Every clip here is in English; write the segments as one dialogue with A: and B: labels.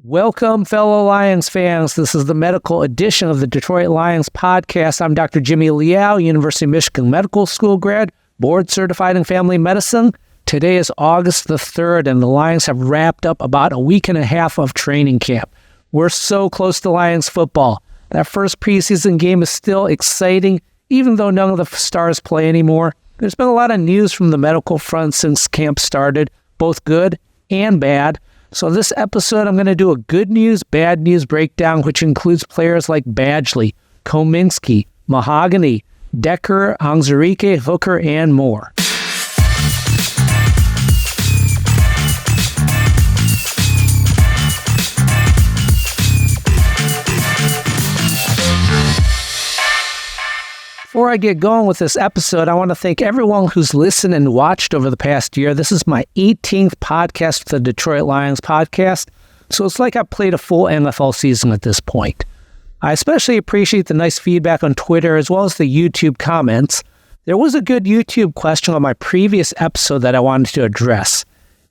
A: Welcome, fellow Lions fans. This is the medical edition of the Detroit Lions podcast. I'm Dr. Jimmy Liao, University of Michigan Medical School grad, board certified in family medicine. Today is August the 3rd, and the Lions have wrapped up about a week and a half of training camp. We're so close to Lions football. That first preseason game is still exciting, even though none of the stars play anymore. There's been a lot of news from the medical front since camp started, both good and bad. So this episode, I'm going to do a good news, bad news breakdown, which includes players like Badgley, Cominsky, Mahogany, Decker, Onwuzurike, Hooker, and more. Before I get going with this episode, I want to thank everyone who's listened and watched over the past year. This is my 18th podcast for the Detroit Lions podcast, so it's like I've played a full NFL season at this point. I especially appreciate the nice feedback on Twitter as well as the YouTube comments. There was a good YouTube question on my previous episode that I wanted to address.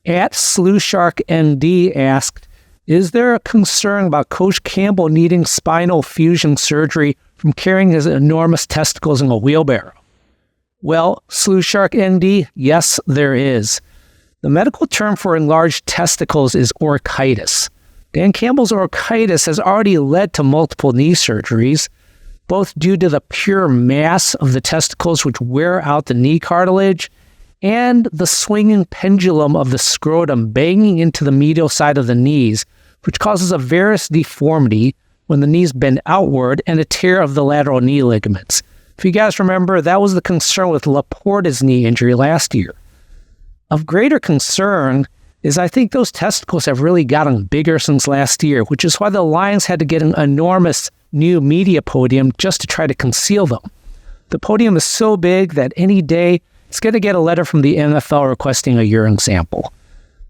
A: @SlewSharkND asked, is there a concern about Coach Campbell needing spinal fusion surgery from carrying his enormous testicles in a wheelbarrow? Well, SlewSharkND, yes, there is. The medical term for enlarged testicles is orchitis. Dan Campbell's orchitis has already led to multiple knee surgeries, both due to the pure mass of the testicles which wear out the knee cartilage and the swinging pendulum of the scrotum banging into the medial side of the knees, which causes a varus deformity when the knees bend outward and a tear of the lateral knee ligaments. If you guys remember, that was the concern with Laporta's knee injury last year. Of greater concern is I think those testicles have really gotten bigger since last year, which is why the Lions had to get an enormous new media podium just to try to conceal them. The podium is so big that any day it's going to get a letter from the NFL requesting a urine sample.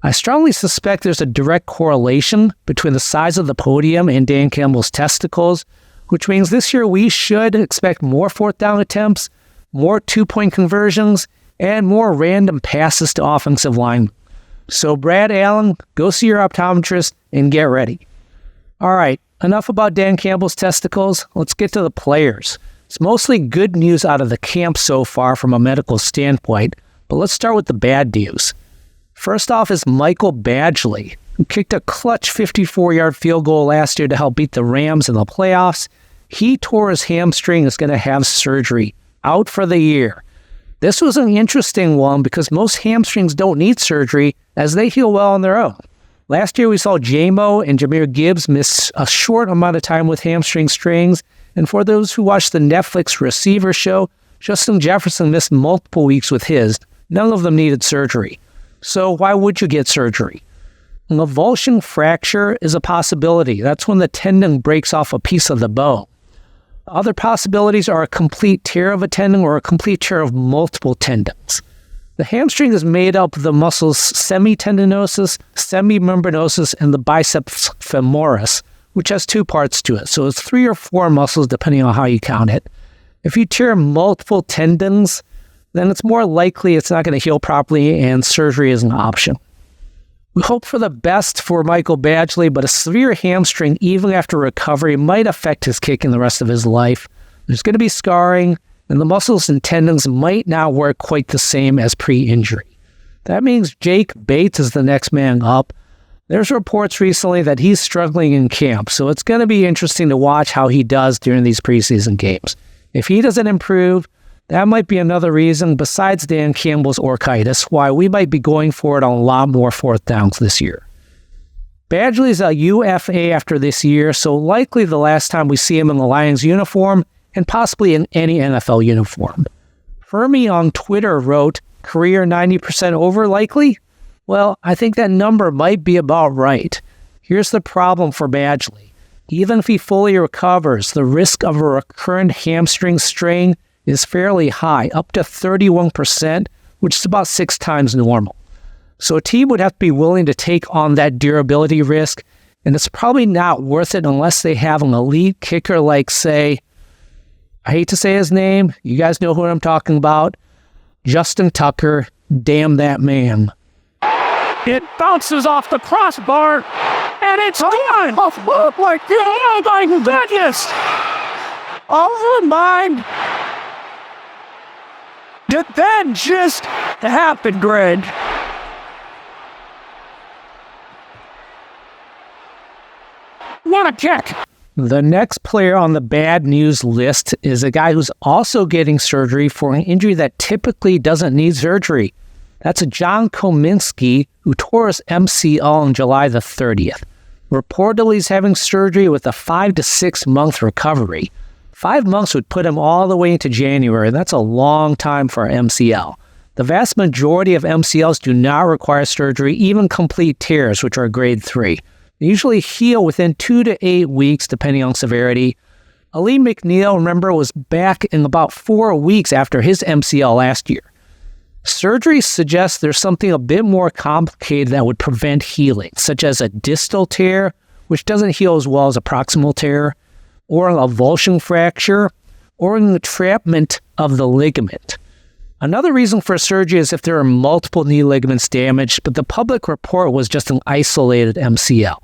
A: I strongly suspect there's a direct correlation between the size of the podium and Dan Campbell's testicles, which means this year we should expect more fourth down attempts, more two-point conversions, and more random passes to offensive line. So Brad Allen, go see your optometrist and get ready. All right, enough about Dan Campbell's testicles. Let's get to the players. It's mostly good news out of the camp so far from a medical standpoint, but let's start with the bad news. First off is Michael Badgley, who kicked a clutch 54-yard field goal last year to help beat the Rams in the playoffs. He tore his hamstring and is going to have surgery, out for the year. This was an interesting one because most hamstrings don't need surgery as they heal well on their own. Last year we saw Jamir and Jamir Gibbs miss a short amount of time with hamstring strains, and for those who watched the Netflix Receiver show, Justin Jefferson missed multiple weeks with his. None of them needed surgery. So why would you get surgery? An avulsion fracture is a possibility. That's when the tendon breaks off a piece of the bone. Other possibilities are a complete tear of a tendon or a complete tear of multiple tendons. The hamstring is made up of the muscles semitendinosus, semimembranosus, and the biceps femoris, which has two parts to it. So it's 3 or 4 muscles depending on how you count it. If you tear multiple tendons, then it's more likely it's not going to heal properly and surgery is an option. We hope for the best for Michael Badgley, but a severe hamstring, even after recovery, might affect his kicking the rest of his life. There's going to be scarring, and the muscles and tendons might not work quite the same as pre-injury. That means Jake Bates is the next man up. There's reports recently that he's struggling in camp, so it's going to be interesting to watch how he does during these preseason games. If he doesn't improve, that might be another reason, besides Dan Campbell's orchitis, why we might be going for it on a lot more fourth downs this year. Badgley's a UFA after this year, so likely the last time we see him in the Lions uniform, and possibly in any NFL uniform. Fermi on Twitter wrote, career 90% over likely? Well, I think that number might be about right. Here's the problem for Badgley. Even if he fully recovers, the risk of a recurrent hamstring strain is fairly high, up to 31%, which is about 6 times normal. So a team would have to be willing to take on that durability risk, and it's probably not worth it unless they have an elite kicker like, say, I hate to say his name, you guys know who I'm talking about, Justin Tucker, damn that man.
B: It bounces off the crossbar
A: And it's on! Oh my goodness! Oh my! Did that just happen, Greg? What a kick! The next player on the bad news list is a guy who's also getting surgery for an injury that typically doesn't need surgery. That's John Cominsky, who tore his MCL on July the 30th. Reportedly, he's having surgery with a 5 to 6 month recovery. 5 months would put him all the way into January, and that's a long time for an MCL. The vast majority of MCLs do not require surgery, even complete tears, which are grade 3. They usually heal within 2 to 8 weeks, depending on severity. Ali McNeil, remember, was back in about 4 weeks after his MCL last year. Surgery suggests there's something a bit more complicated that would prevent healing, such as a distal tear, which doesn't heal as well as a proximal tear, or an avulsion fracture, or an entrapment of the ligament. Another reason for surgery is if there are multiple knee ligaments damaged, but the public report was just an isolated MCL.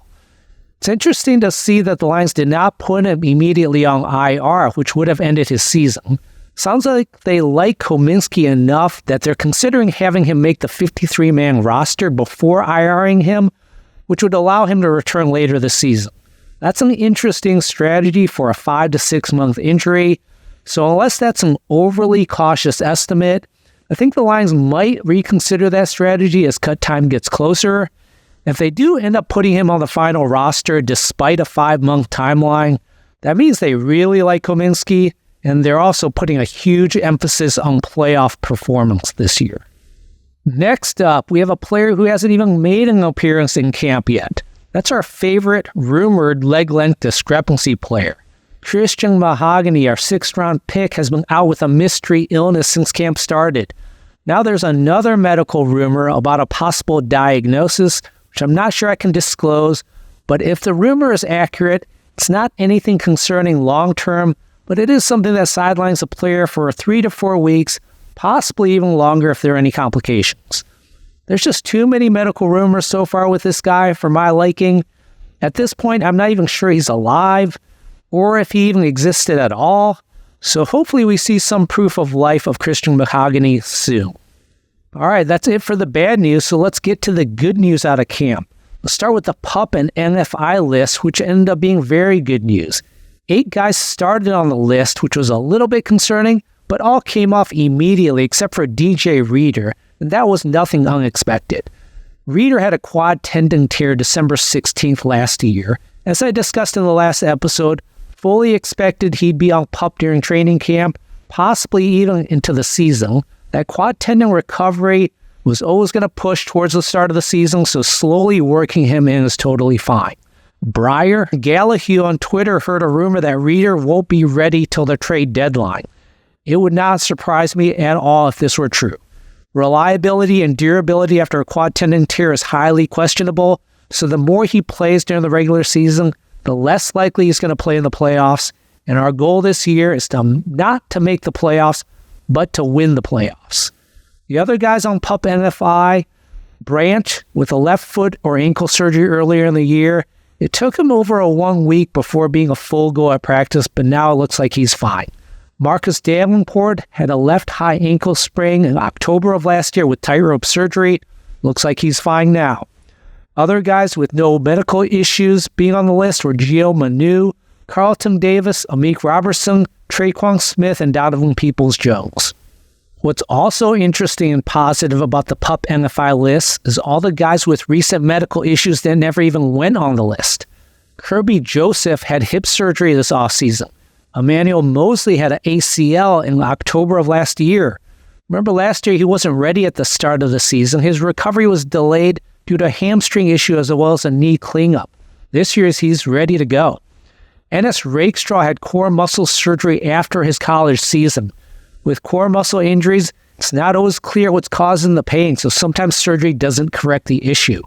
A: It's interesting to see that the Lions did not put him immediately on IR, which would have ended his season. Sounds like they like Cominsky enough that they're considering having him make the 53-man roster before IRing him, which would allow him to return later this season. That's an interesting strategy for a 5 to 6 month injury. So unless that's an overly cautious estimate, I think the Lions might reconsider that strategy as cut time gets closer. If they do end up putting him on the final roster despite a 5-month timeline, that means they really like Cominsky, and they're also putting a huge emphasis on playoff performance this year. Next up, we have a player who hasn't even made an appearance in camp yet. That's our favorite rumored leg length discrepancy player. Christian Mahogany, our 6th-round pick, has been out with a mystery illness since camp started. Now there's another medical rumor about a possible diagnosis, which I'm not sure I can disclose, but if the rumor is accurate, it's not anything concerning long-term, but it is something that sidelines a player for 3 to 4 weeks, possibly even longer if there are any complications. There's just too many medical rumors so far with this guy for my liking. At this point, I'm not even sure he's alive, or if he even existed at all, so hopefully we see some proof of life of Christian Mahogany soon. All right, that's it for the bad news, so let's get to the good news out of camp. Let's start with the PUP and NFI list, which ended up being very good news. 8 guys started on the list, which was a little bit concerning, but all came off immediately except for DJ Reader, and that was nothing unexpected. Reader had a quad tendon tear December 16th last year. As I discussed in the last episode, fully expected he'd be on PUP during training camp, possibly even into the season. That quad tendon recovery was always going to push towards the start of the season, so slowly working him in is totally fine. Briar Gallahue on Twitter heard a rumor that Reader won't be ready till the trade deadline. It would not surprise me at all if this were true. Reliability and durability after a quad tendon tear is highly questionable, so the more he plays during the regular season, the less likely he's going to play in the playoffs, and our goal this year is to not to make the playoffs, but to win the playoffs. The other guys on PUP NFI, Branch with a left foot or ankle surgery earlier in the year. It took him over a 1 week before being a full go at practice, but now it looks like he's fine. Marcus Davenport had a left high ankle sprain in October of last year with tightrope surgery. Looks like he's fine now. Other guys with no medical issues being on the list were Gio Manu, Carlton Davis, Amik Robertson, Traquan Smith, and Donovan Peoples-Jones. What's also interesting and positive about the PUP NFI list is all the guys with recent medical issues that never even went on the list. Kirby Joseph had hip surgery this offseason. Emmanuel Mosley had an ACL in October of last year. Remember last year he wasn't ready at the start of the season. His recovery was delayed due to a hamstring issue as well as a knee cleanup. This year he's ready to go. Ennis Rakestraw had core muscle surgery after his college season. With core muscle injuries, it's not always clear what's causing the pain, so sometimes surgery doesn't correct the issue.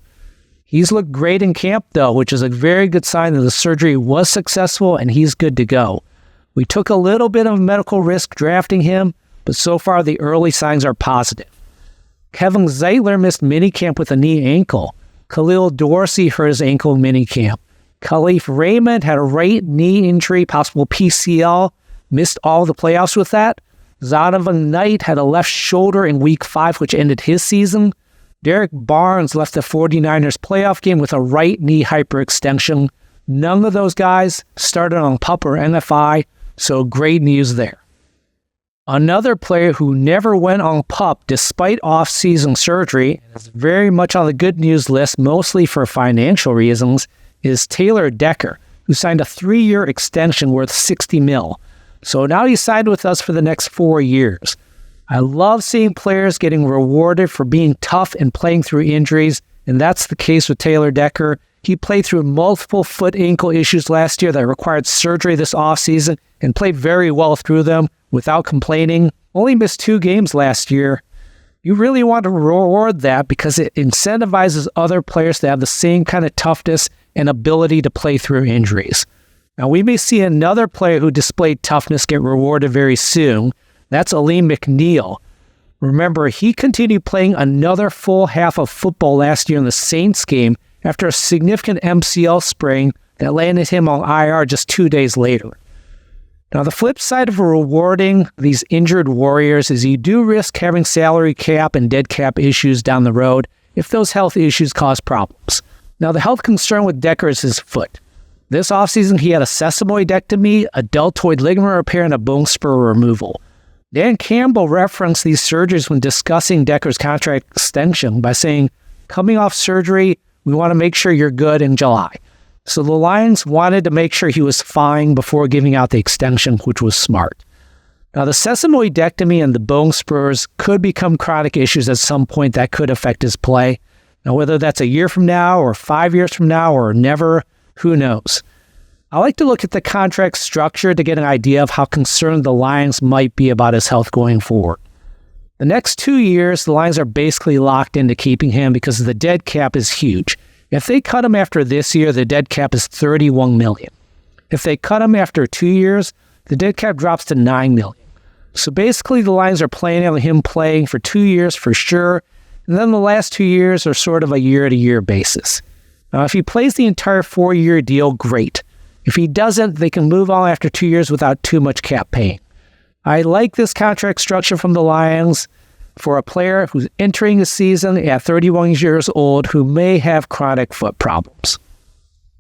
A: He's looked great in camp, though, which is a very good sign that the surgery was successful and he's good to go. We took a little bit of medical risk drafting him, but so far the early signs are positive. Kevin Zeitler missed minicamp with a knee ankle. Khalil Dorsey hurt his ankle in minicamp. Khalif Raymond had a right knee injury, possible PCL, missed all the playoffs with that. Zonovan Knight had a left shoulder in Week 5, which ended his season. Derek Barnes left the 49ers playoff game with a right knee hyperextension. None of those guys started on PUP or NFI, so great news there. Another player who never went on PUP despite off-season surgery, and is very much on the good news list, mostly for financial reasons, is Taylor Decker, who signed a 3-year extension worth $60 million. So now he's signed with us for the next 4 years. I love seeing players getting rewarded for being tough and playing through injuries, and that's the case with Taylor Decker. He played through multiple foot ankle issues last year that required surgery this offseason and played very well through them without complaining. Only missed 2 games last year. You really want to reward that because it incentivizes other players to have the same kind of toughness and ability to play through injuries. Now, we may see another player who displayed toughness get rewarded very soon. That's Aleem McNeil. Remember, he continued playing another full half of football last year in the Saints game after a significant MCL sprain that landed him on IR just 2 days later. Now, the flip side of rewarding these injured warriors is you do risk having salary cap and dead cap issues down the road if those health issues cause problems. Now, the health concern with Decker is his foot. This offseason, he had a sesamoidectomy, a deltoid ligament repair, and a bone spur removal. Dan Campbell referenced these surgeries when discussing Decker's contract extension by saying, coming off surgery, we want to make sure you're good in July. So the Lions wanted to make sure he was fine before giving out the extension, which was smart. Now, the sesamoidectomy and the bone spurs could become chronic issues at some point that could affect his play. Now, whether that's a year from now or 5 years from now or never, who knows? I like to look at the contract structure to get an idea of how concerned the Lions might be about his health going forward. The next 2 years, the Lions are basically locked into keeping him because the dead cap is huge. If they cut him after this year, the dead cap is $31 million. If they cut him after 2 years, the dead cap drops to $9 million. So basically, the Lions are planning on him playing for 2 years for sure, and then the last 2 years are sort of a year-to-year basis. Now, if he plays the entire 4-year deal, great. If he doesn't, they can move on after 2 years without too much cap paying. I like this contract structure from the Lions for a player who's entering the season at 31 years old who may have chronic foot problems.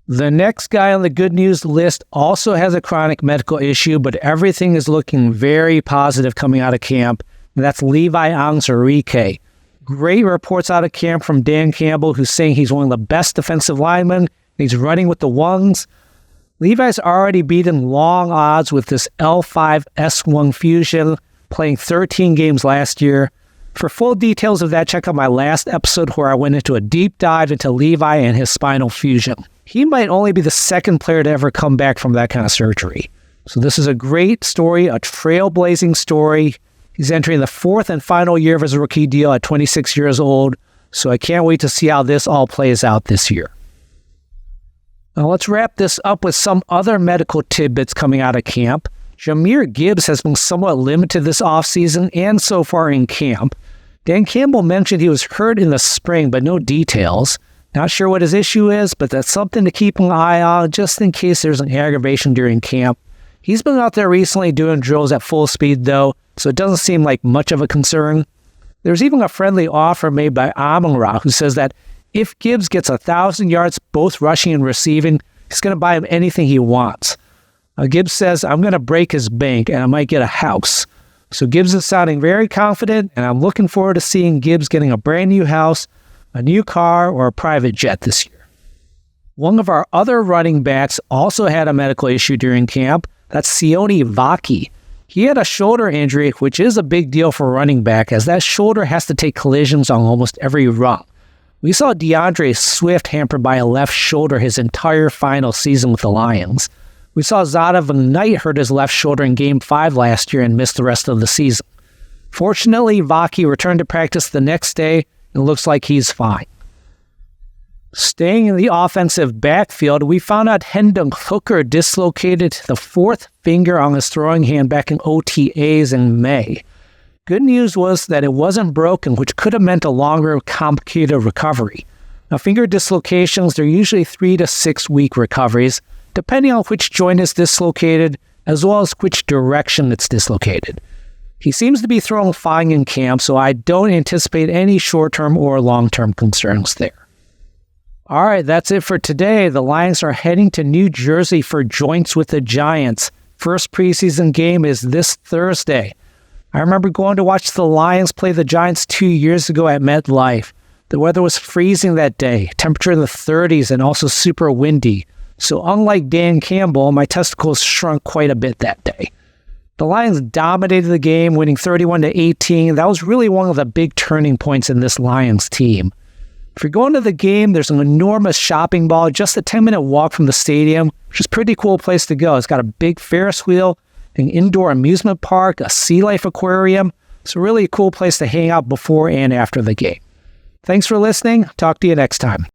A: The next guy on the good news list also has a chronic medical issue, but everything is looking very positive coming out of camp, and that's Levi Onwuzurike. Great reports out of camp from Dan Campbell, who's saying he's one of the best defensive linemen. He's running with the ones. Levi's already beaten long odds with this L5-S1 fusion, playing 13 games last year. For full details of that, check out my last episode where I went into a deep dive into Levi and his spinal fusion. He might only be the second player to ever come back from that kind of surgery. So this is a great story, a trailblazing story. He's entering the 4th and final year of his rookie deal at 26 years old, so I can't wait to see how this all plays out this year. Now let's wrap this up with some other medical tidbits coming out of camp. Jamir Gibbs has been somewhat limited this offseason and so far in camp. Dan Campbell mentioned he was hurt in the spring, but no details. Not sure what his issue is, but that's something to keep an eye on just in case there's an aggravation during camp. He's been out there recently doing drills at full speed though, so it doesn't seem like much of a concern. There's even a friendly offer made by Amon-Ra who says that if Gibbs gets 1,000 yards, both rushing and receiving, he's going to buy him anything he wants. Gibbs says, I'm going to break his bank and I might get a house. So Gibbs is sounding very confident, and I'm looking forward to seeing Gibbs getting a brand new house, a new car, or a private jet this year. One of our other running backs also had a medical issue during camp. That's Sione Vaki. He had a shoulder injury, which is a big deal for a running back, as that shoulder has to take collisions on almost every run. We saw DeAndre Swift hampered by a left shoulder his entire final season with the Lions. We saw Zonovan Knight hurt his left shoulder in Game 5 last year and missed the rest of the season. Fortunately, Vaki returned to practice the next day and looks like he's fine. Staying in the offensive backfield, we found out Hendon Hooker dislocated the 4th finger on his throwing hand back in OTAs in May. Good news was that it wasn't broken, which could have meant a longer, complicated recovery. Now, finger dislocations, they're usually 3 to 6 week recoveries, depending on which joint is dislocated, as well as which direction it's dislocated. He seems to be throwing fine in camp, so I don't anticipate any short-term or long-term concerns there. All right, that's it for today. The Lions are heading to New Jersey for joints with the Giants. First preseason game is this Thursday. I remember going to watch the Lions play the Giants 2 years ago at MetLife. The weather was freezing that day, temperature in the 30s and also super windy. So unlike Dan Campbell, my testicles shrunk quite a bit that day. The Lions dominated the game, winning 31-18. That was really one of the big turning points in this Lions team. If you're going to the game, there's an enormous shopping mall, just a 10-minute walk from the stadium, which is a pretty cool place to go. It's got a big Ferris wheel, an indoor amusement park, a sea life aquarium. It's a really cool place to hang out before and after the game. Thanks for listening. Talk to you next time.